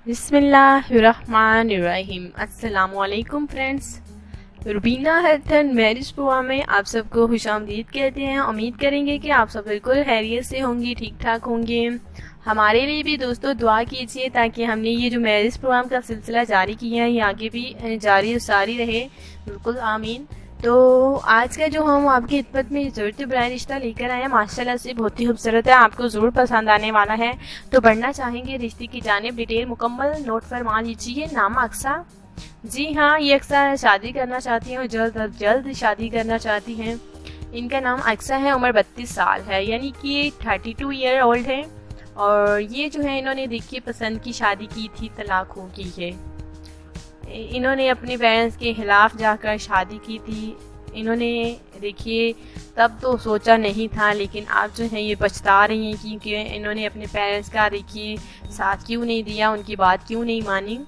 बिस्मिल्लाहिर्रहमानिर्रहीम। अस्सलामुअलैकुम friends. Rubina health and marriage programme में आप सबको खुशामदीद कहते हैं। उम्मीद करेंगे कि आप सब बिल्कुल खैरियत से होंगे, ठीक ठाक होंगे। हमारे लिए भी दोस्तों दुआ कीजिए ताकि हमने ये जो मैरिज प्रोग्राम का सिलसिला जारी किया है ये आगे भी जारी और सारी रहे। बिल्कुल आमीन। तो आज का जो हम आपकी खिदमत में ज़रूरत बराए रिश्ता लेकर आए हैं माशाल्लाह से बहुत ही खूबसूरत है, आपको ज़रूर पसंद आने वाला है। तो बढ़ना चाहेंगे रिश्ते की जानिब, डिटेल मुकम्मल नोट फरमा लीजिए। नाम अक्सा, जी हाँ, ये अक्सा शादी करना चाहती हैं और जल्द जल्द शादी करना चाहती हैं। इनका नाम अक्सा है, उम्र 32 साल है, यानी कि 32 ईयर ओल्ड है। और ये जो है इन्होंने देखिए पसंद की शादी की थी, तलाक हो गई है। इन्होंने अपने पेरेंट्स के खिलाफ जाकर शादी की थी। इन्होंने देखिए तब तो सोचा नहीं था, लेकिन आप जो है ये पछता रही हैं क्योंकि इन्होंने अपने पेरेंट्स का देखिए साथ क्यों नहीं दिया, उनकी बात क्यों नहीं मानी।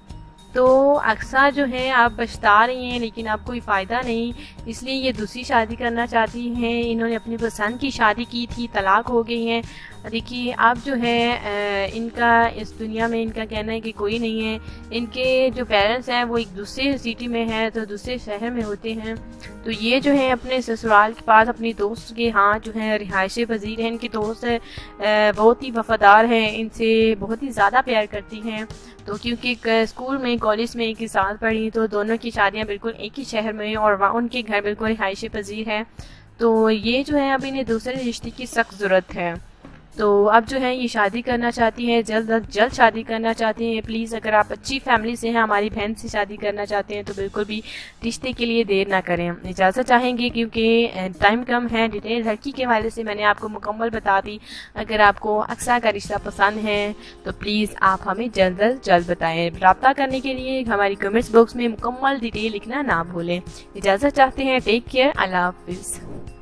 तो अक्सर जो है आप पछता रही हैं लेकिन आप कोई फ़ायदा नहीं, इसलिए ये दूसरी शादी करना चाहती हैं। इन्होंने अपनी पसंद की शादी की थी, तलाक हो गई हैं। देखिए आप जो है इनका इस दुनिया में इनका कहना है कि कोई नहीं है। इनके जो पेरेंट्स हैं वो एक दूसरे सिटी में हैं, तो दूसरे शहर में होते हैं। तो ये जो है अपने ससुराल के पास अपनी दोस्त के यहाँ जो है रिहाइश पजीर हैं। इनकी दोस्त बहुत ही वफादार हैं, इनसे बहुत ही ज़्यादा प्यार करती हैं। तो क्योंकि स्कूल में कॉलेज में एक ही साथ पढ़ी, तो दोनों की शादियाँ बिल्कुल एक ही शहर में और वहाँ उनके घर बिल्कुल रिहाइश पजीर है। तो ये जो है अब इन्हें दूसरे रिश्ते की सख्त ज़रूरत है। तो अब जो है ये शादी करना चाहती है, जल्द अज जल्द शादी करना चाहती हैं। प्लीज़ अगर आप अच्छी फैमिली से हैं, हमारी बहन से शादी करना चाहते हैं, तो बिल्कुल भी रिश्ते के लिए देर ना करें। इजाज़त चाहेंगे क्योंकि टाइम कम है। डिटेल लड़की के हवाले से मैंने आपको मुकम्मल बता दी। अगर आपको अक्सा का रिश्ता पसंद है तो प्लीज़ आप हमें जल्द अज जल्द बताएँ। रब्ता करने के लिए हमारी कमेंट्स बॉक्स में मुकम्मल डिटेल लिखना ना भूलें। इजाज़त चाहते हैं। Take care. अल्लाह हाफिज़।